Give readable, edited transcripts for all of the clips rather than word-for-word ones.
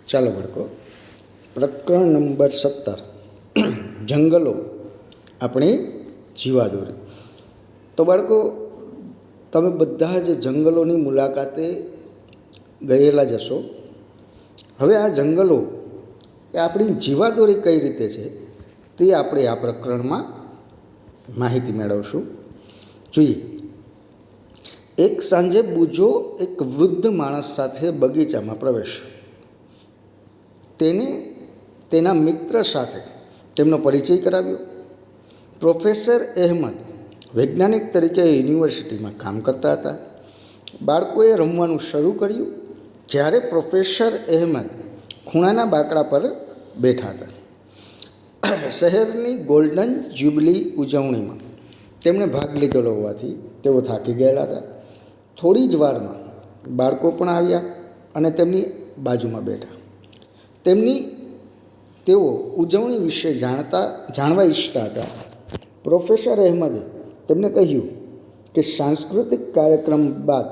ચાલો બાળકો, પ્રકરણ નંબર 17 જંગલો આપણી જીવાદોરી. તો બાળકો, તમે બધા જ જંગલોની મુલાકાતે ગયેલા જ હશો. હવે આ જંગલો એ આપણી જીવાદોરી કઈ રીતે છે તે આપણે આ પ્રકરણમાં માહિતી મેળવશું. જોઈએ. એક સાંજે બુજો એક વૃદ્ધ માણસ સાથે બગીચામાં પ્રવેશ્યો. તેને તેના મિત્ર સાથે તેમનો પરિચય કરાવ્યો. પ્રોફેસર અહેમદ વૈજ્ઞાનિક તરીકે યુનિવર્સિટીમાં કામ કરતા હતા. બાળકોએ રમવાનું શરૂ કર્યું જ્યારે પ્રોફેસર અહેમદ ખૂણાના બાકડા પર બેઠા હતા. શહેરની ગોલ્ડન જ્યુબલી ઉજવણીમાં તેમણે ભાગ લીધેલો હોવાથી તેઓ થાકી ગયેલા હતા. થોડી જ વારમાં બાળકો પણ આવ્યા અને તેમની બાજુમાં બેઠા. તેઓ ઉજવણી વિશે જાણવા ઈચ્છતા હતા. પ્રોફેસર અહેમદે તેમને કહ્યું કે સાંસ્કૃતિક કાર્યક્રમ બાદ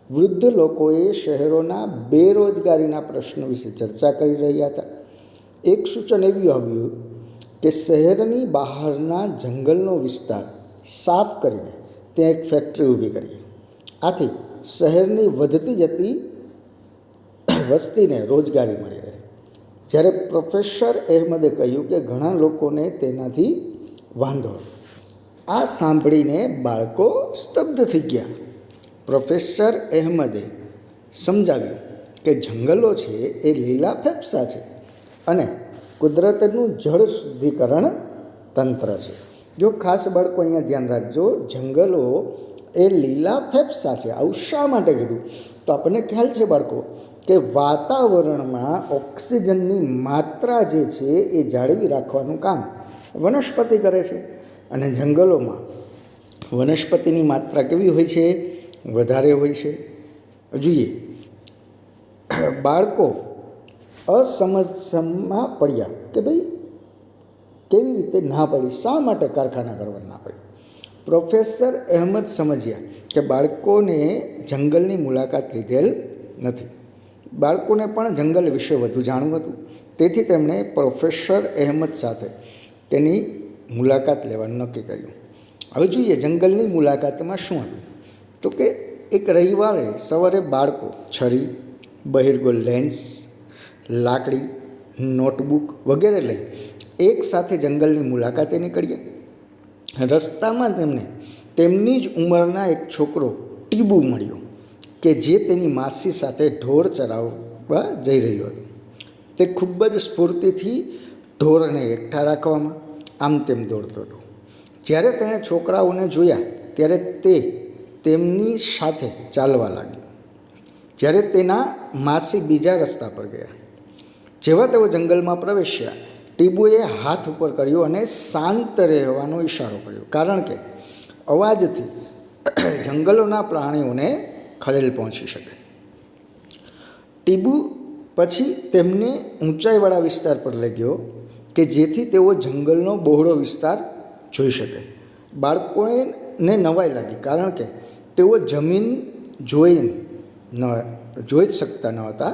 વૃદ્ધ લોકોએ શહેરોના બેરોજગારીના પ્રશ્નો વિશે ચર્ચા કરી રહ્યા હતા. એક સૂચન એવું આવ્યું કે શહેરની બહારના જંગલનો વિસ્તાર સાફ કરીને ત્યાં એક ફેક્ટરી ઊભી કરીએ. આથી શહેરની વધતી જતી વસ્તીને રોજગારી મળી રહે. જ્યારે પ્રોફેસર અહેમદે કહ્યું કે ઘણા લોકોને તેનાથી વાંધો. આ સાંભળીને બાળકો સ્તબ્ધ થઈ ગયા. પ્રોફેસર અહેમદે સમજાવ્યું કે જંગલો છે એ લીલા ફેફસા છે અને કુદરતનું જળ શુદ્ધિકરણ તંત્ર છે. જો ખાસ બાળકો અહીંયા ધ્યાન રાખજો, જંગલો એ લીલા ફેફસા છે. આવું શા માટે કીધું? તો આપણને ખ્યાલ છે બાળકો કે વાતાવરણમાં ઓક્સિજનની માત્રા જે છે એ જાળવી રાખવાનું કામ વનસ્પતિ કરે છે. અને જંગલોમાં વનસ્પતિની માત્રા કેવી હોય છે? વધારે હોય છે. જોઈએ, બાળકો અસમજમાં પડ્યા કે ભાઈ કેવી રીતે ના પડી, શા માટે કારખાના કરવા ના પડી. પ્રોફેસર અહેમદ સમજ્યા કે બાળકોને જંગલની મુલાકાત લીધેલ નથી. બાળકોને પણ જંગલ વિશે વધુ જાણવું હતું. તેથી તેમણે પ્રોફેસર અહેમદ સાથે તેની મુલાકાત લેવાનું નક્કી કર્યું. હવે જોઈએ જંગલની મુલાકાતમાં શું હતું. તો કે એક રવિવારે સવારે બાળકો છરી, બહિર્ગોળ લેન્સ, લાકડી, નોટબુક વગેરે લઈ એક સાથે જંગલની મુલાકાતે નીકળ્યા. રસ્તામાં તેમને તેમની જ ઉંમરના એક છોકરો ટીબુ મળ્યો કે જે તેની માસી સાથે ઢોર ચરાવવા જઈ રહ્યો હતો. તે ખૂબ જ સ્ફૂર્તિથી ઢોરને એકઠા રાખવામાં આમ તેમ દોડતો હતો. જ્યારે તેણે છોકરાઓને જોયા ત્યારે તે તેમની સાથે ચાલવા લાગ્યો. જ્યારે તેના માસી બીજા રસ્તા પર ગયા. જેવા તેઓ જંગલમાં પ્રવેશ્યા, ટીબુએ હાથ ઉપર કર્યો અને શાંત રહેવાનો ઈશારો કર્યો, કારણ કે અવાજથી જંગલોના પ્રાણીઓને ખલેલ પહોંચી શકે. ટીબુ પછી તેમને ઊંચાઈવાળા વિસ્તાર પર લઈ ગયો કે જેથી તેઓ જંગલનો બહોળો વિસ્તાર જોઈ શકે. બાળકોને નવાઈ લાગી, કારણ કે તેઓ જમીન જોઈ જ શકતા ન હતા.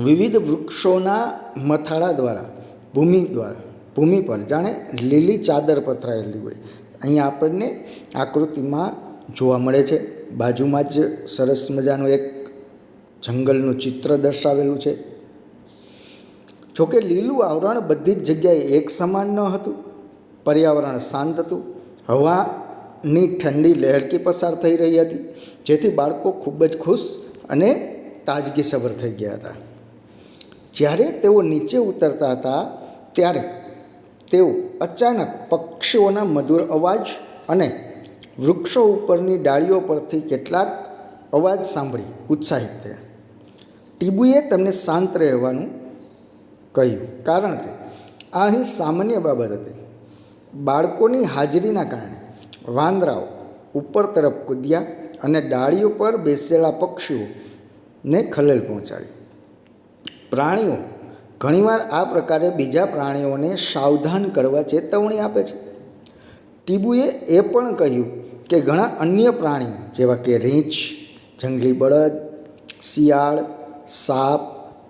વિવિધ વૃક્ષોના મથાળા દ્વારા ભૂમિ પર જાણે લીલી ચાદર પથરાયેલી હોય. અહીંયા આપણને આકૃતિમાં જોવા મળે છે. બાજુમાં જ સરસ મજાનું એક જંગલનું ચિત્ર દર્શાવેલું છે. જોકે લીલું આવરણ બધી જ જગ્યાએ એક સમાન ન હતું. પર્યાવરણ શાંત હતું. હવાની ઠંડી લહેરકી પસાર થઈ રહી હતી, જેથી બાળકો ખૂબ જ ખુશ અને તાજગીસભર થઈ ગયા હતા. જ્યારે તેઓ નીચે ઉતરતા હતા ત્યારે તેઓ અચાનક પક્ષીઓના મધુર અવાજ અને વૃક્ષો ઉપરની ડાળીઓ પરથી કેટલાક અવાજ સાંભળી ઉત્સાહિત થયા. ટીબુએ તેમને શાંત રહેવાનું કહ્યું, કારણ કે આ અહીં સામાન્ય બાબત હતી. બાળકોની હાજરીના કારણે વાંદરાઓ ઉપર તરફ કૂદ્યા અને ડાળીઓ પર બેસેલા પક્ષીઓને ખલેલ પહોંચાડી. પ્રાણીઓ ઘણીવાર આ પ્રકારે બીજા પ્રાણીઓને સાવધાન કરવા ચેતવણી આપે છે. ટીબુએ એ પણ કહ્યું કે ઘણા અન્ય પ્રાણીઓ જેવા કે રીંછ, જંગલી બળદ, શિયાળ, સાપ,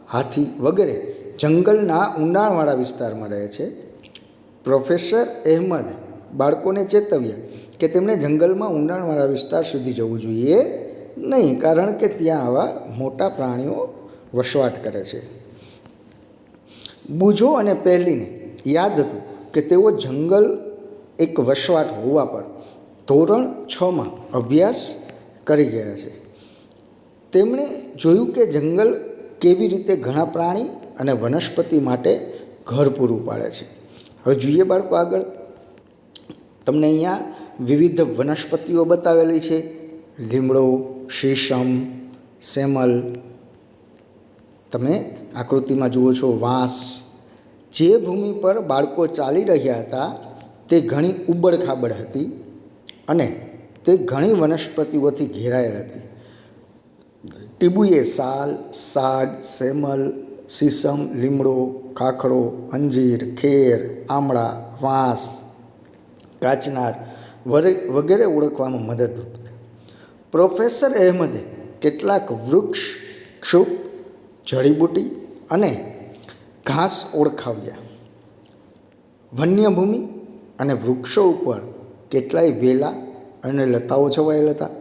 હાથી વગેરે જંગલના ઊંડાણવાળા વિસ્તારમાં રહે છે. પ્રોફેસર અહેમદ બાળકોને ચેતવ્યા કે તેમણે જંગલમાં ઊંડાણવાળા વિસ્તાર સુધી જવું જોઈએ નહીં, કારણ કે ત્યાં આવા મોટા પ્રાણીઓ વસવાટ કરે છે. બુજો અને પહેલીને યાદ હતું કે તેઓ જંગલ એક વસવાટ હોવા પર ધોરણ 6માં અભ્યાસ કરી ગયા છે. તેમણે જોયું કે જંગલ કેવી રીતે ઘણા પ્રાણી અને વનસ્પતિ માટે ઘર પૂરું પાડે છે. હવે જોઈએ બાળકો આગળ. તમને અહીંયા વિવિધ વનસ્પતિઓ બતાવેલી છે. લીમડો, શીશમ, સેમલ. તમે આકૃતિમાં જુઓ છો વાંસ. જે ભૂમિ પર બાળકો ચાલી રહ્યા હતા તે ઘણી ઉબડખાબડ હતી અને તે ઘણી વનસ્પતિઓથી ઘેરાયેલ હતી. ટીબુએ સાલ, સાગ, સેમલ, સીસમ, લીમડો, ખાખરો, અંજીર, ખેર, આમળા, વાંસ, કાચનાર વગેરે ઓળખવામાં મદદરૂપ હતી. પ્રોફેસર અહેમદે કેટલાક વૃક્ષ, ક્ષુપ, જડીબુટી અને ઘાસ ઓળખાવ્યા. વન્યભૂમિ અને વૃક્ષો ઉપર કેટલાય વેલા અને લતાઓ છવાયેલ હતા.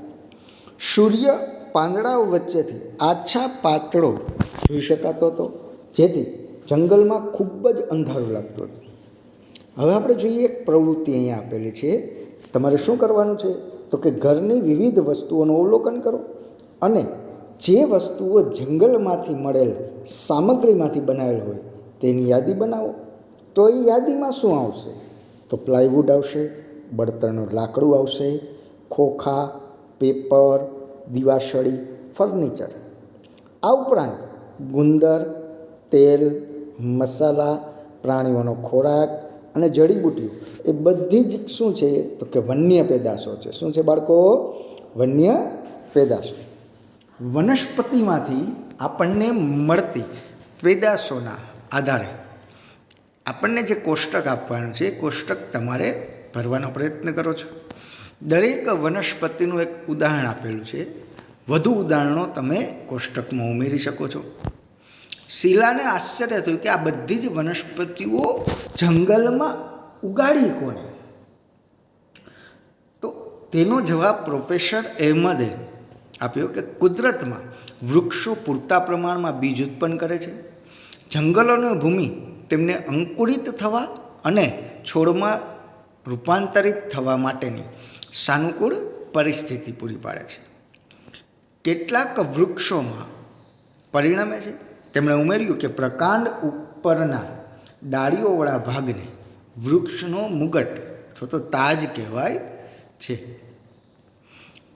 સૂર્ય પાંદડાઓ વચ્ચેથી આછા પાતળો જોઈ શકાતો હતો, જેથી જંગલમાં ખૂબ જ અંધારું લાગતું હતું. હવે આપણે જોઈએ એક પ્રવૃત્તિ અહીંયા આપેલી છે. તમારે શું કરવાનું છે તો કે ઘરની વિવિધ વસ્તુઓનું અવલોકન કરો અને જે વસ્તુઓ જંગલમાંથી મળેલ સામગ્રીમાંથી બનાવેલ હોય તેની યાદી બનાવો. તો એ યાદીમાં શું આવશે તો પ્લાયવુડ આવશે, બળતણનું લાકડું આવશે, ખોખા, પેપર, દિવાસળી, ફર્નિચર. આ ઉપરાંત ગુંદર, તેલ, મસાલા, પ્રાણીઓનો ખોરાક અને જડીબુટીઓ એ બધી જ શું છે તો કે વન્ય પેદાશો છે. શું છે બાળકો? વન્ય પેદાશો. વનસ્પતિમાંથી આપણને મળતી પેદાશોના આધારે આપણને જે કોષ્ટક આપવાનું છે એ કોષ્ટક તમારે ભરવાનો પ્રયત્ન કરો છો. દરેક વનસ્પતિનું એક ઉદાહરણ આપેલું છે. વધુ ઉદાહરણો તમે કોષ્ટકમાં ઉમેરી શકો છો. શીલાને આશ્ચર્ય થયું કે આ બધી જ વનસ્પતિઓ જંગલમાં ઉગાડી કોને? તો તેનો જવાબ પ્રોફેસર અહેમદે આપ્યો કે કુદરતમાં વૃક્ષો પૂરતા પ્રમાણમાં બીજ ઉત્પન્ન કરે છે. જંગલોની ભૂમિ તેમને અંકુરિત થવા અને છોડમાં રૂપાંતરિત થવા માટેની સાનુકૂળ પરિસ્થિતિ પૂરી પાડે છે. કેટલાક વૃક્ષોમાં પરિણમે છે. તેમણે ઉમેર્યું કે પ્રકાંડ ઉપરના ડાળીઓવાળા ભાગને વૃક્ષનો મુગટ અથવા તો તાજ કહેવાય છે.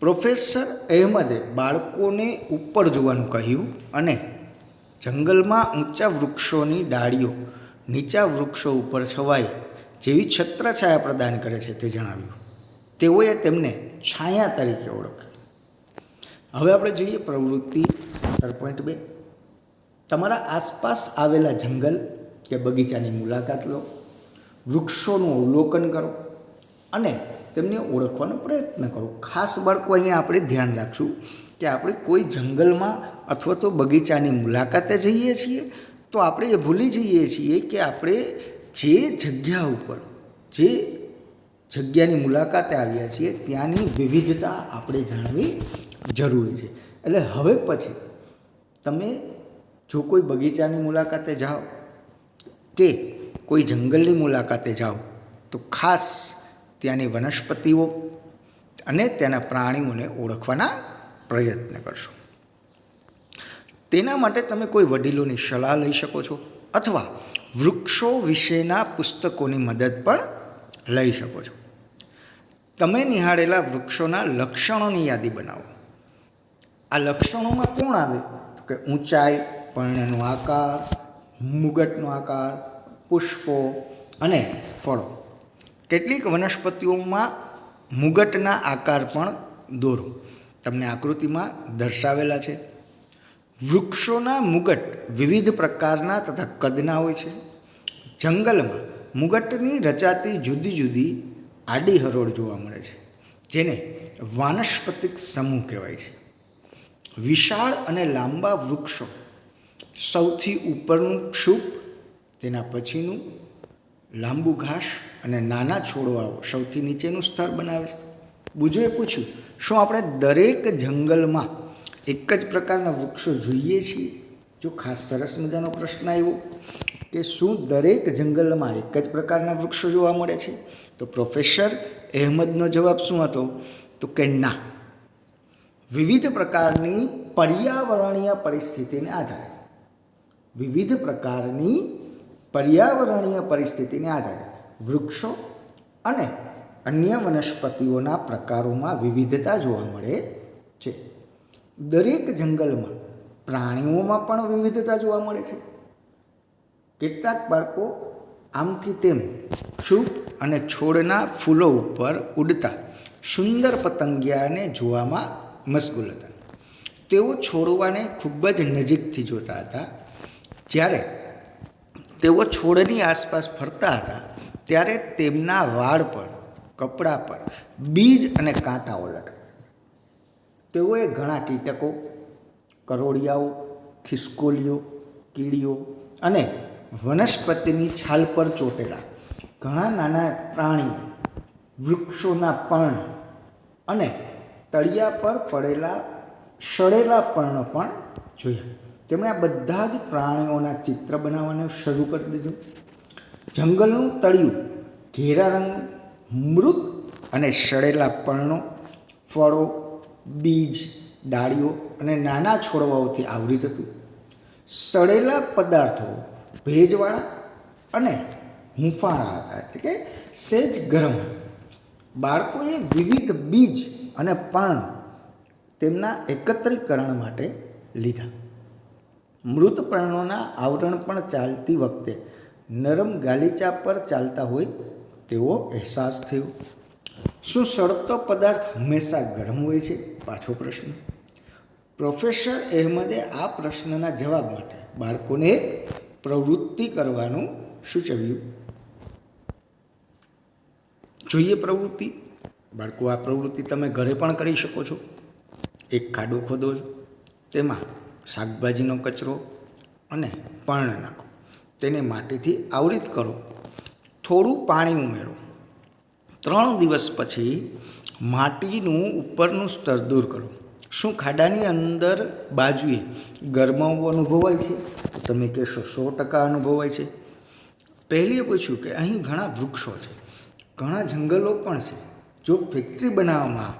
પ્રોફેસર અહેમદે બાળકોને ઉપર જોવાનું કહ્યું અને જંગલમાં ઊંચા વૃક્ષોની ડાળીઓ નીચા વૃક્ષો ઉપર છવાય જેવી છત્રછાયા પ્રદાન કરે છે તે જણાવ્યું. તેઓએ તેમને છાયા તરીકે ઓળખ્યા. હવે આપણે જોઈએ પ્રવૃત્તિ 17.2. તમારા આસપાસ આવેલા જંગલ કે બગીચાની મુલાકાત લો, વૃક્ષોનું અવલોકન કરો અને તેમને ઓળખવાનો પ્રયત્ન કરો. ખાસ બાળકો અહીંયા આપણે ધ્યાન રાખશું કે આપણે કોઈ જંગલમાં અથવા તો બગીચાની મુલાકાતે જઈએ છીએ તો આપણે એ ભૂલી જઈએ છીએ કે આપણે જે જગ્યા ઉપર જે જગ્યાની મુલાકાતે આવ્યા છીએ ત્યાંની વિવિધતા આપણે જાણવી જરૂરી છે. એટલે હવે પછી તમે જો કોઈ બગીચાની મુલાકાતે જાઓ કે કોઈ જંગલની મુલાકાતે જાઓ તો ખાસ ત્યાંની વનસ્પતિઓ અને ત્યાંના પ્રાણીઓને ઓળખવાના પ્રયત્ન કરશો. તેના માટે તમે કોઈ વડીલોની સલાહ લઈ શકો છો અથવા વૃક્ષો વિશેના પુસ્તકોની મદદ પણ લઈ શકો છો. તમે નિહાળેલા વૃક્ષોના લક્ષણોની યાદી બનાવો. આ લક્ષણોમાં કોણ આવે તો કે ઊંચાઈ, પર્ણનો આકાર, મુગટનો આકાર, પુષ્પો અને ફળો. કેટલીક વનસ્પતિઓમાં મુગટના આકાર પણ દોરો. તમને આકૃતિમાં દર્શાવેલા છે. વૃક્ષોના મુગટ વિવિધ પ્રકારના તથા કદના હોય છે. જંગલમાં મુગટની રચાતી જુદી જુદી આડી હરોળ જોવા મળે છે, જેને વાનસ્પતિક સમૂહ કહેવાય છે. વિશાળ અને લાંબા વૃક્ષો સૌથી ઉપરનું ક્ષુપ, તેના પછીનું લાંબુ ઘાસ અને નાના છોડવાઓ સૌથી નીચેનું સ્તર બનાવે છે. બીજું એ પૂછ્યું, શું આપણે દરેક જંગલમાં એક જ પ્રકારના વૃક્ષો જોઈએ છીએ? જો ખાસ સરસ મજાનો પ્રશ્ન આવ્યો કે શું દરેક જંગલમાં એક જ પ્રકારના વૃક્ષો જોવા મળે છે? તો પ્રોફેસર અહેમદનો જવાબ શું હતો? તો કે ના, વિવિધ પ્રકારની પર્યાવરણીય પરિસ્થિતિને આધારે વૃક્ષો અને અન્ય વનસ્પતિઓના પ્રકારોમાં વિવિધતા જોવા મળે છે. દરેક જંગલમાં પ્રાણીઓમાં પણ વિવિધતા જોવા મળે છે. કેટલાક બાળકો આમથી તેમ ક્ષુપ અને છોડના ફૂલો ઉપર ઉડતા સુંદર પતંગિયાને જોવામાં મશગુલ હતા. તેઓ છોડવાને ખૂબ જ નજીકથી જોતા હતા. જ્યારે તેઓ છોડની આસપાસ ફરતા હતા ત્યારે તેમના વાળ પર, કપડા પર બીજ અને કાંટાઓ લટકતા. તેઓએ ઘણા કીટકો, કરોળિયાઓ, ખિસકોલીઓ, કીડીઓ અને વનસ્પતિની છાલ પર ચોટેલા ઘણા નાના પ્રાણીઓ, વૃક્ષોના પર્ણ અને તળિયા પર પડેલા સડેલા પર્ણ પણ જોયા. તેમણે આ બધા જ પ્રાણીઓના ચિત્ર બનાવવાનું શરૂ કરી દીધું. જંગલનું તળિયું ઘેરા રંગનું, મૃત અને સડેલા પર્ણો, ફળો, બીજ, ડાળીઓ અને નાના છોડવાઓથી આવૃત હતું. સડેલા પદાર્થો ભેજવાળા અને હૂંફાળા હતા, એટલે કે સહેજ ગરમ. બાળકોએ વિવિધ બીજ અને પર્ણ તેમના એકત્રીકરણ માટે લીધા. મૃત પર્ણોના આવરણ પણ ચાલતી વખતે નરમ ગાલીચા પર ચાલતા હોય તેવો અહેસાસ થયો. શું સળગતો પદાર્થ હંમેશા ગરમ હોય છે? પાછો પ્રશ્ન. પ્રોફેસર અહેમદે આ પ્રશ્નના જવાબ માટે બાળકોને એક પ્રવૃત્તિ કરવાનું સૂચવ્યું. જોઈએ પ્રવૃત્તિ. બાળકો, આ પ્રવૃત્તિ તમે ઘરે પણ કરી શકો છો. એક ખાડો ખોદો, તેમાં શાકભાજીનો કચરો અને પર્ણ નાખો, તેને માટીથી આવૃત કરો, થોડું પાણી ઉમેરો. 3 દિવસ પછી માટીનું ઉપરનું સ્તર દૂર કરો. શું ખાડાની અંદર બાજુએ ગરમાવો અનુભવાય છે? તમે કહેશો 100% અનુભવાય છે. પહેલીએ પૂછ્યું કે અહીં ઘણા વૃક્ષો છે, ઘણા જંગલો પણ છે. જો ફેક્ટરી બનાવવા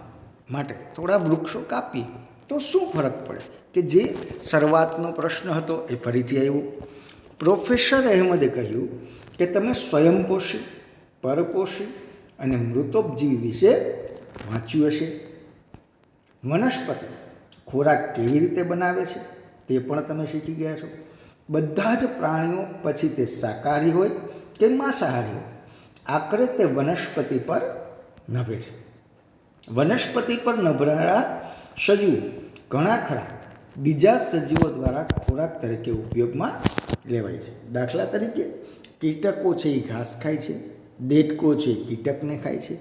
માટે થોડા વૃક્ષો કાપીએ તો શું ફરક પડે? કે જે શરૂઆતનો પ્રશ્ન હતો એ ફરીથી આવ્યો. પ્રોફેસર અહેમદે કહ્યું કે તમે સ્વયંપોષી, પરપોષી અને મૃતોપજીવી વિશે વાંચ્યું હશે. વનસ્પતિ ખોરાક કેવી રીતે બનાવે છે તે પણ તમે શીખી ગયા છો. બધા જ પ્રાણીઓ, પછી તે શાકાહારી હોય કે માંસાહારી હોય, આખરે તે વનસ્પતિ પર નભે છે. વનસ્પતિ પર નભનારા સજીવો ઘણા ખરા બીજા સજીવો દ્વારા ખોરાક તરીકે ઉપયોગમાં લેવાય છે. દાખલા તરીકે કીટકો છે એ ઘાસ ખાય છે, દેડકો છે એ કીટકને ખાય છે,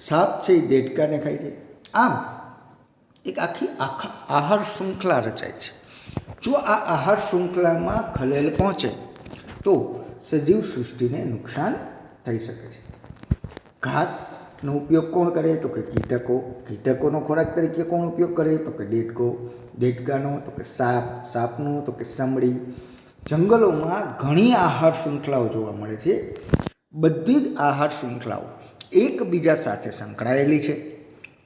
સાપ છે એ દેડકાને ખાય છે. આમ એક આખી આહાર શૃંખલા રચાય છે. જો આ આહાર શૃંખલામાં ખલેલ પહોંચે તો સજીવ સૃષ્ટિને નુકસાન થઈ શકે છે. ઘાસનો ઉપયોગ કોણ કરે? તો કે કીટકો. કીટકોનો ખોરાક તરીકે કોણ ઉપયોગ કરે? તો કે દેડકો. દેડકાનો તો કે સાપ. સાપનો તો કે સમડી. જંગલોમાં ઘણી આહાર શૃંખલાઓ જોવા મળે છે. બધી જ આહાર શૃંખલાઓ એકબીજા સાથે સંકળાયેલી છે.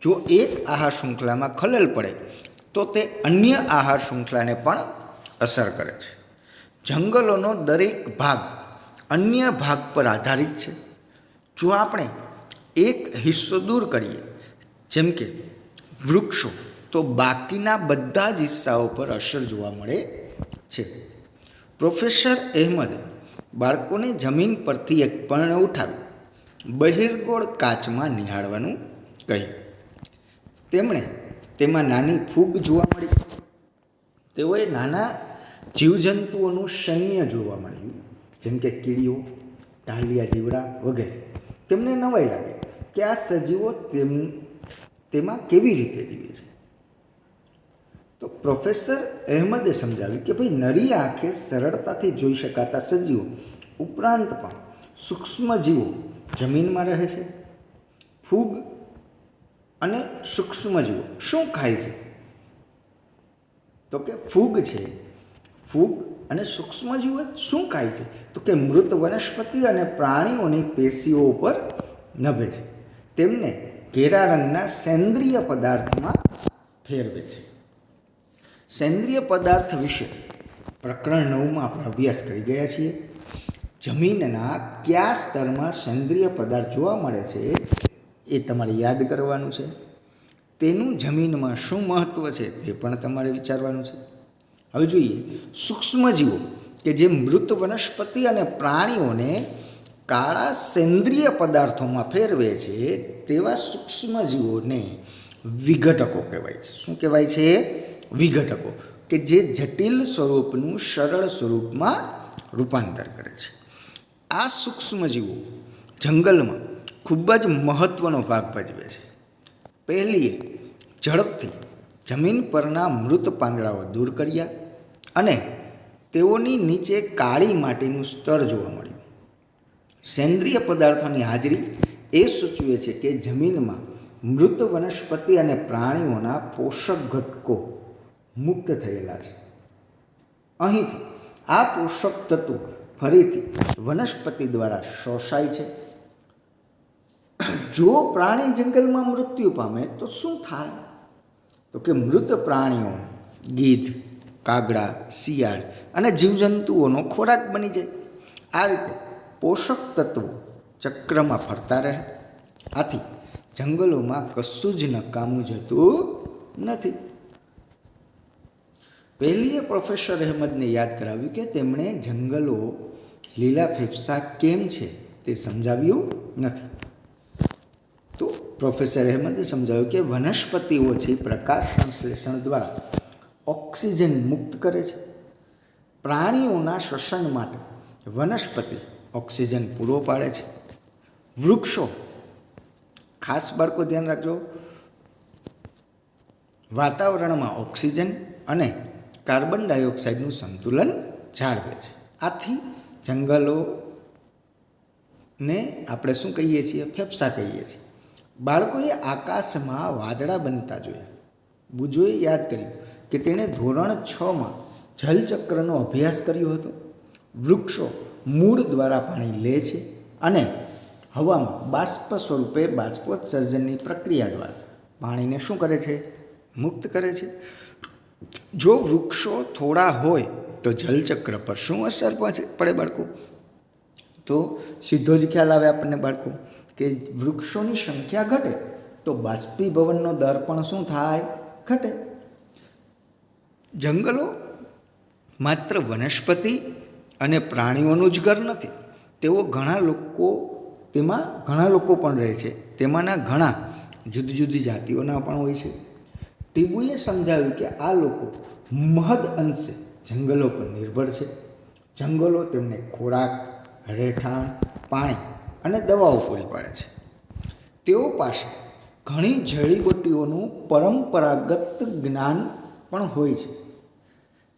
જો એક આહાર શૃંખલામાં ખલેલ પડે તો તે અન્ય આહાર શૃંખલાને પણ અસર કરે છે. જંગલોનો દરેક ભાગ અન્ય ભાગ પર આધારિત છે. જો આપણે એક હિસ્સો દૂર કરીએ, જેમ કે વૃક્ષો, તો બાકીના બધા જ હિસ્સાઓ પર અસર જોવા મળે છે. પ્રોફેસર અહેમદે બાળકોને જમીન પરથી એક પર્ણ ઉઠાવી બહિર્ગોળ કાચમાં નિહાળવાનું કહ્યું. તેમણે તેમાં નાની ફૂગ જોવા મળી. તેઓએ નાના જીવજંતુઓનું સૈન્ય જોવા મળ્યું, જેમ કે કીડીઓ, ટાલિયા જીવડા વગેરે. તેમને નવાઈ લાગી કે આ સજીવો તેમાં કેવી રીતે જીવે છે. તો પ્રોફેસર અહેમદે સમજાવ્યું કે ભાઈ નરી આંખે સરળતાથી જોઈ શકાતા સજીવો ઉપરાંત પણ સૂક્ષ્મ જીવો જમીનમાં રહે છે. ફૂગ અને સૂક્ષ્મ જીવો શું ખાય છે? તો કે ફૂગ છે. ફૂગ અને સૂક્ષ્મ જીવો શું ખાય છે? તો કે મૃત વનસ્પતિ અને પ્રાણીઓની પેશીઓ ઉપર નભે છે. તેમને ઘેરા રંગના સેન્દ્રિય પદાર્થમાં ફેરવે છે. સેન્દ્રિય પદાર્થ વિશે પ્રકરણ 9માં આપણે અભ્યાસ કરી ગયા છીએ. જમીનના કયા સ્તરમાં સેન્દ્રિય પદાર્થ જોવા મળે છે એ તમારે યાદ કરવાનું છે. તેનું જમીનમાં શું મહત્ત્વ છે તે પણ તમારે વિચારવાનું છે. હવે જોઈએ, સૂક્ષ્મજીવો કે જે મૃત વનસ્પતિ અને પ્રાણીઓને કાળા સેન્દ્રિય પદાર્થોમાં ફેરવે છે તેવા સૂક્ષ્મજીવોને વિઘટકો કહેવાય છે. શું કહેવાય છે? વિઘટકો, કે જે જટિલ સ્વરૂપનું સરળ સ્વરૂપમાં રૂપાંતર કરે છે. આ સૂક્ષ્મજીવો જંગલમાં ખૂબ જ મહત્ત્વનો ભાગ ભજવે છે. પહેલીએ ઝડપથી જમીન પરના મૃત પાંદડાઓ દૂર કર્યા અને તેઓની નીચે કાળી માટીનું સ્તર જોવા મળ્યું. સેન્દ્રિય પદાર્થોની હાજરી એ સૂચવે છે કે જમીનમાં મૃત વનસ્પતિ અને પ્રાણીઓના પોષક ઘટકો મુક્ત થયેલા છે. અહીંથી આ પોષક તત્વો ફરીથી વનસ્પતિ દ્વારા શોષાય છે. જો પ્રાણી જંગલમાં મૃત્યુ પામે તો શું થાય? તો કે મૃત પ્રાણીઓ ગીધ, કાગડા, શિયાળ અને જીવજંતુઓનો ખોરાક બની જાય. આ રીતે પોષક તત્વો ચક્રમાં ફરતા રહે. આથી જંગલોમાં કશું જ નકામું જતું નથી. પહેલીએ પ્રોફેસર અહેમદને યાદ કરાવ્યું કે તેમણે જંગલો લીલા ફેફસા કેમ છે તે સમજાવ્યું નથી. તો પ્રોફેસર અહેમદે સમજાવ્યું કે વનસ્પતિઓથી પ્રકાશ સંશ્લેષણ દ્વારા ઓક્સિજન મુક્ત કરે છે. પ્રાણીઓના શ્વસન માટે વનસ્પતિ ઓક્સિજન પૂરો પાડે છે. વૃક્ષો, ખાસ બાળકો ધ્યાન રાખજો, વાતાવરણમાં ઓક્સિજન અને કાર્બન ડાયોક્સાઇડનું સંતુલન જાળવે છે. આથી જંગલોને આપણે શું કહીએ છીએ? ફેફસા કહીએ છીએ. બાળકોએ આકાશમાં વાદળા બનતા જોયા. બુજોએ યાદ કર્યું કે તેણે ધોરણ 6માં જલચક્રનો અભ્યાસ કર્યો હતો. વૃક્ષો મૂળ દ્વારા પાણી લે છે અને હવામાં બાષ્પ સ્વરૂપે બાષ્પોત્સર્જનની પ્રક્રિયા દ્વારા પાણીને શું કરે છે? મુક્ત કરે છે. જો વૃક્ષો થોડા હોય તો જલચક્ર પર શું અસર પડે બાળકો? તો સીધો જ ખ્યાલ આવે આપણને બાળકો કે વૃક્ષોની સંખ્યા ઘટે તો બાષ્પીભવનનો દર પણ શું થાય? ઘટે. જંગલો માત્ર વનસ્પતિ અને પ્રાણીઓનું જ ઘર નથી. તેમાં ઘણા લોકો પણ રહે છે. તેમાંના ઘણા જુદી જુદી જાતિઓના પણ હોય છે. ટીબુએ સમજાવ્યું કે આ લોકો મહદ અંશે જંગલો પર નિર્ભર છે. જંગલો તેમને ખોરાક, રહેઠાણ, પાણી અને દવાઓ પૂરી પાડે છે. તેઓ પાસે ઘણી જડીબુટ્ટીઓનું પરંપરાગત જ્ઞાન પણ હોય છે.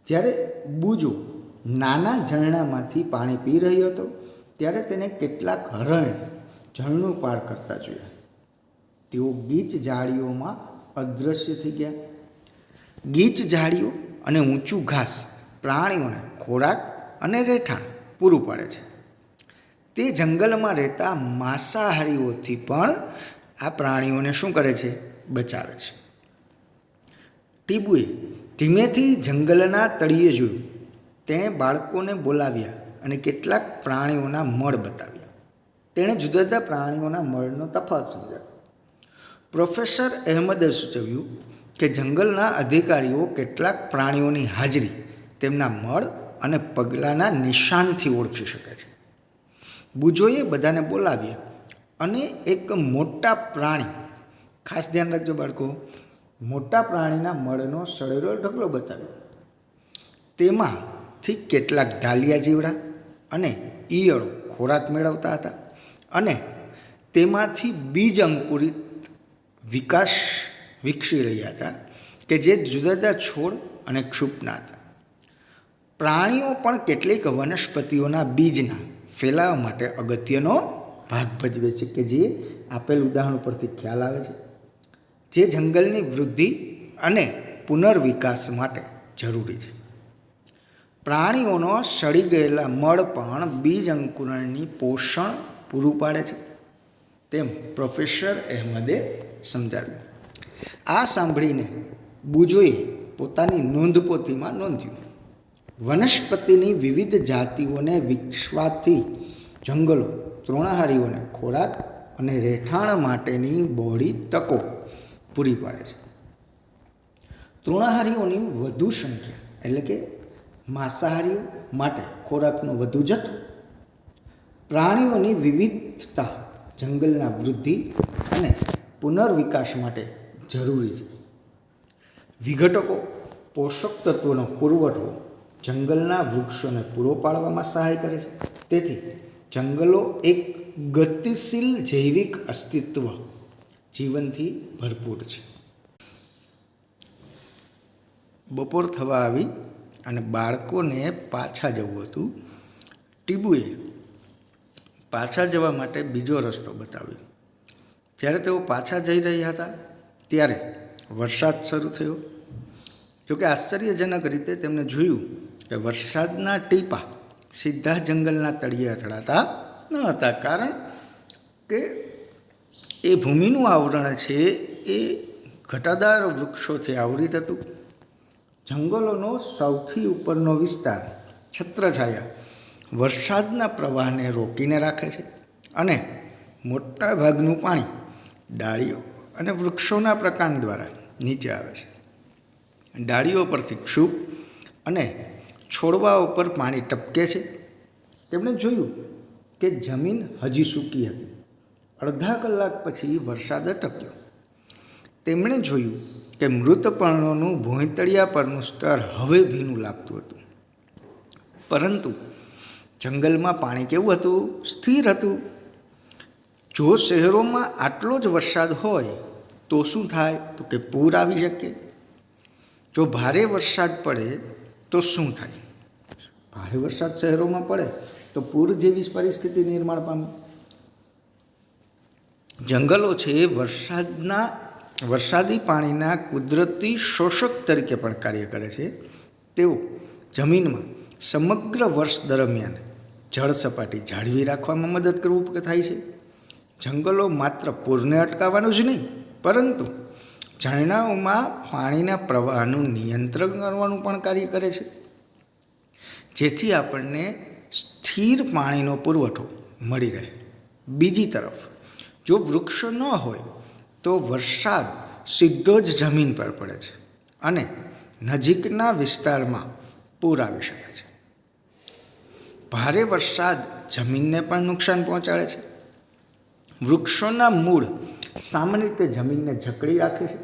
જ્યારે બુજો નાના ઝરણામાંથી પાણી પી રહ્યો હતો ત્યારે તેને કેટલાક હરણ ઝરણું પાર કરતા જોયા. તેઓ ગીચ ઝાડીઓમાં અદૃશ્ય થઈ ગયા. ગીચ ઝાડીઓ અને ઊંચું ઘાસ પ્રાણીઓને ખોરાક અને રહેઠાણ પૂરું પાડે છે. તે જંગલમાં રહેતા માંસાહારીઓથી પણ આ પ્રાણીઓને શું કરે છે? બચાવે છે. ટીબુએ ધીમેથી જંગલના તળિયે જોયું. તેણે બાળકોને બોલાવ્યા અને કેટલાક પ્રાણીઓના મળ બતાવ્યા. તેણે જુદા જુદા પ્રાણીઓના મળનો તફાવત સમજાવ્યો. પ્રોફેસર અહેમદે સૂચવ્યું કે જંગલના અધિકારીઓ કેટલાક પ્રાણીઓની હાજરી તેમના મળ અને પગલાંના નિશાનથી ઓળખી શકે છે. બુજોએ બધાને બોલાવ્યા અને એક મોટા પ્રાણી, ખાસ ધ્યાન રાખજો બાળકો, મોટા પ્રાણીના મળનો સળેલો ઢગલો બતાવ્યો. તેમાંથી કેટલાક ઢાલિયા જીવડા અને ઈયળો ખોરાક મેળવતા હતા અને તેમાંથી બીજ અંકુરિત વિકાસ વિકસી રહ્યા હતા. કે જે જુદા જુદા છોડ અને ક્ષુપના હતા. પ્રાણીઓ પણ કેટલીક વનસ્પતિઓના બીજના ફેલાવા માટે અગત્યનો ભાગ ભજવે છે, કે જે આપેલ ઉદાહરણ પરથી ખ્યાલ આવે છે, જે જંગલની વૃદ્ધિ અને પુનર્વિકાસ માટે જરૂરી છે. પ્રાણીઓનો સડી ગયેલા મળ પણ બીજ અંકુરણની પોષણ પૂરું પાડે છે, તેમ પ્રોફેસર અહેમદે સમજાવ્યું. આ સાંભળીને બુજોએ પોતાની નોંધપોથીમાં નોંધ્યું, વનસ્પતિની વિવિધ જાતિઓને વિકસવાથી જંગલો તૃણાહારીઓને ખોરાક અને રહેઠાણ માટેની બહોળી તકો પૂરી પાડે છે. તૃણાહારીઓની વધુ સંખ્યા એટલે કે માંસાહારીઓ માટે ખોરાકનો વધુ જથ્થો, પ્રાણીઓની વિવિધતા જંગલના વૃદ્ધિ અને પુનર્વિકાસ માટે જરૂરી છે. વિઘટકો પોષક તત્વોનો પુરવઠો જંગલના વૃક્ષોને પૂરો પાડવામાં સહાય કરે છે. તેથી જંગલો એક ગતિશીલ જૈવિક અસ્તિત્વ જીવનથી ભરપૂર છે. બપોર થવા આવી અને બાળકોને પાછા જવું હતું. ટીબુએ પાછા જવા માટે બીજો રસ્તો બતાવ્યો. જ્યારે તેઓ પાછા જઈ રહ્યા હતા ત્યારે વરસાદ શરૂ થયો. જોકે આશ્ચર્યજનક રીતે તેમણે જોયું કે વરસાદના ટીપા સીધા જંગલના તળિયે અથડાતા ન હતા, કારણ કે એ ભૂમિનું આવરણ છે એ ઘટાદાર વૃક્ષોથી આવૃત હતું. જંગલોનો સૌથી ઉપરનો વિસ્તાર છત્રછાયા વરસાદના પ્રવાહને રોકીને રાખે છે અને મોટા ભાગનું પાણી ડાળીઓ અને વૃક્ષોના પ્રકાંડ દ્વારા નીચે આવે છે. ડાળીઓ પરથી ક્ષુપ અને છોડવાઓ પર પાણી ટપકે છે. તેમણે જોયું કે જમીન હજી સૂકી હતી. અડધા કલાક પછી વરસાદ અટક્યો. તેમણે જોયું કે મૃત પર્ણોનું ભોંયતળિયા પરનું સ્તર હવે ભીનું લાગતું હતું. પરંતુ જંગલમાં પાણી કેવું હતું? સ્થિર હતું. જો શહેરોમાં આટલો જ વરસાદ હોય તો શું થાય? તો કે પૂર આવી શકે. જો ભારે વરસાદ પડે તો શું થાય? ભારે વરસાદ શહેરોમાં પડે તો પૂર જેવી પરિસ્થિતિ નિર્માણ પામે. જંગલો છે વરસાદી પાણીના કુદરતી શોષક તરીકે પણ કાર્ય કરે છે. તેઓ જમીનમાં સમગ્ર વર્ષ દરમિયાન જળ સપાટી જાળવી રાખવામાં મદદ કરવું થાય છે. જંગલો માત્ર પૂરને અટકાવવાનું જ નહીં, પરંતુ ઝરણાઓમાં પાણીના પ્રવાહનું નિયંત્રણ કરવાનું પણ કાર્ય કરે છે, જેથી આપણને સ્થિર પાણીનો પુરવઠો મળી રહે. બીજી તરફ જો વૃક્ષો ન હોય તો વરસાદ સીધો જ જમીન પર પડે છે અને નજીકના વિસ્તારમાં પૂર આવી શકે છે. ભારે વરસાદ જમીનને પણ નુકસાન પહોંચાડે છે. વૃક્ષોના મૂળ સામાન્ય રીતે જમીનને જકડી રાખે છે,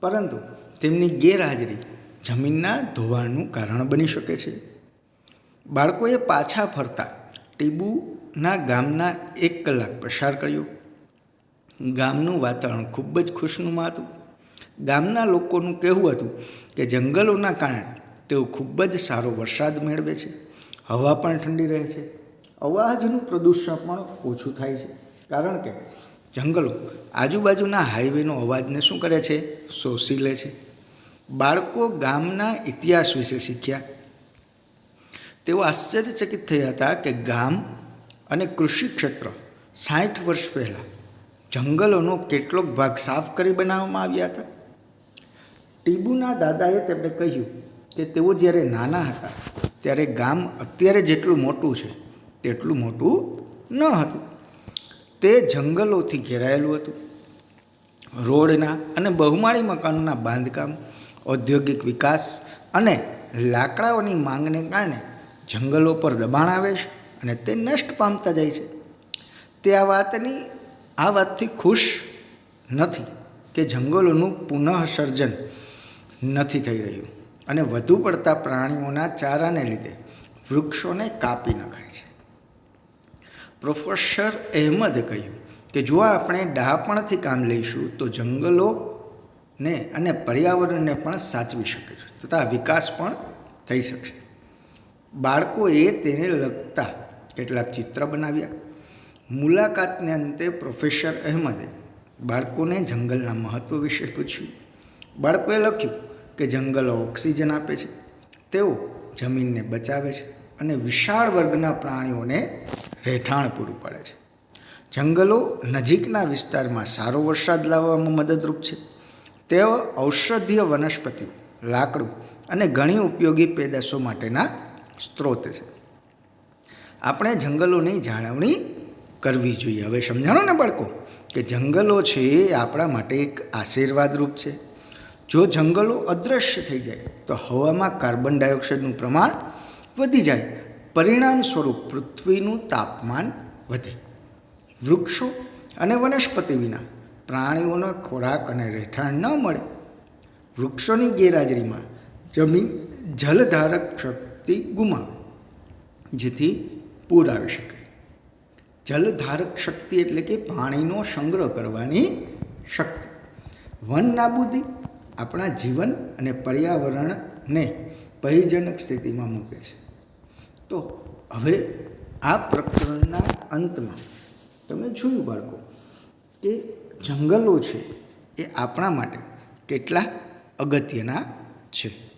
પરંતુ તેમની ગેરહાજરી જમીનના ધોવાણનું કારણ બની શકે છે. બાળકોએ પાછા ફરતા ટીબુના ગામના 1 કલાક પસાર કર્યો. ગામનું વાતાવરણ ખૂબ જ ખુશનુમા હતું. ગામના લોકોનું કહેવું હતું કે જંગલોના કારણે તેઓ ખૂબ જ સારો વરસાદ મેળવે છે, હવા પણ ઠંડી રહે છે, અવાજનું પ્રદૂષણ પણ ઓછું થાય છે, કારણ કે જંગલો આજુબાજુના હાઈવેનો અવાજને શું કરે છે? શોષી લે છે. બાળકો ગામના ઇતિહાસ વિશે શીખ્યા. તેઓ આશ્ચર્યચકિત થયા હતા કે ગામ અને કૃષિ ક્ષેત્ર 60 વર્ષ પહેલાં જંગલોનો કેટલોક ભાગ સાફ કરી બનાવવામાં આવ્યા હતા. ટીબુના દાદાએ તેમને કહ્યું કે તેઓ જ્યારે નાના હતા ત્યારે ગામ અત્યારે જેટલું મોટું છે તેટલું મોટું ન હતું. તે જંગલોથી ઘેરાયેલું હતું. રોડના અને બહુમાળી મકાનોના બાંધકામ, ઔદ્યોગિક વિકાસ અને લાકડાઓની માંગને કારણે જંગલો પર દબાણ આવે છે અને તે નષ્ટ પામતા જાય છે. તે આ વાતથી ખુશ નથી કે જંગલોનું પુનઃસર્જન નથી થઈ રહ્યું અને વધુ પડતા પ્રાણીઓના ચારાને લીધે વૃક્ષોને કાપી નખાય છે. પ્રોફેસર અહેમદે કહ્યું કે જો આપણે ડહાપણથી કામ લઈશું તો જંગલો ને અને પર્યાવરણને પણ સાચવી શકે છે તથા વિકાસ પણ થઈ શકશે. બાળકોએ તેને લગતા કેટલાક ચિત્ર બનાવ્યા. મુલાકાતને અંતે પ્રોફેસર અહેમદે બાળકોને જંગલના મહત્ત્વ વિશે પૂછ્યું. બાળકોએ લખ્યું કે જંગલો ઓક્સિજન આપે છે, તેઓ જમીનને બચાવે છે અને વિશાળ વર્ગના પ્રાણીઓને રહેઠાણ પૂરું પાડે છે. જંગલો નજીકના વિસ્તારમાં સારો વરસાદ લાવવામાં મદદરૂપ છે. તેઓ ઔષધીય વનસ્પતિઓ, લાકડું અને ઘણી ઉપયોગી પેદાશો માટેના સ્ત્રોત છે. આપણે જંગલોની જાળવણી કરવી જોઈએ. હવે સમજાણો ને બાળકો કે જંગલો છે એ આપણા માટે એક આશીર્વાદરૂપ છે. જો જંગલો અદૃશ્ય થઈ જાય તો હવામાં કાર્બન ડાયોક્સાઇડનું પ્રમાણ વધી જાય. પરિણામ સ્વરૂપ પૃથ્વીનું તાપમાન વધે. વૃક્ષો અને વનસ્પતિ વિના પ્રાણીઓનો ખોરાક અને રહેઠાણ ન મળે. વૃક્ષોની ગેરહાજરીમાં જમીન જલધારક શક્તિ ગુમાવે, જેથી પૂર આવી શકે. જલધારક શક્તિ એટલે કે પાણીનો સંગ્રહ કરવાની શક્તિ. વન નાબૂદી આપણા જીવન અને પર્યાવરણને ભયજનક સ્થિતિમાં મૂકે છે. તો હવે આ પ્રકરણના અંતમાં તમે જોયું બાળકો કે જંગલો છે એ આપણા માટે કેટલા અગત્યના છે.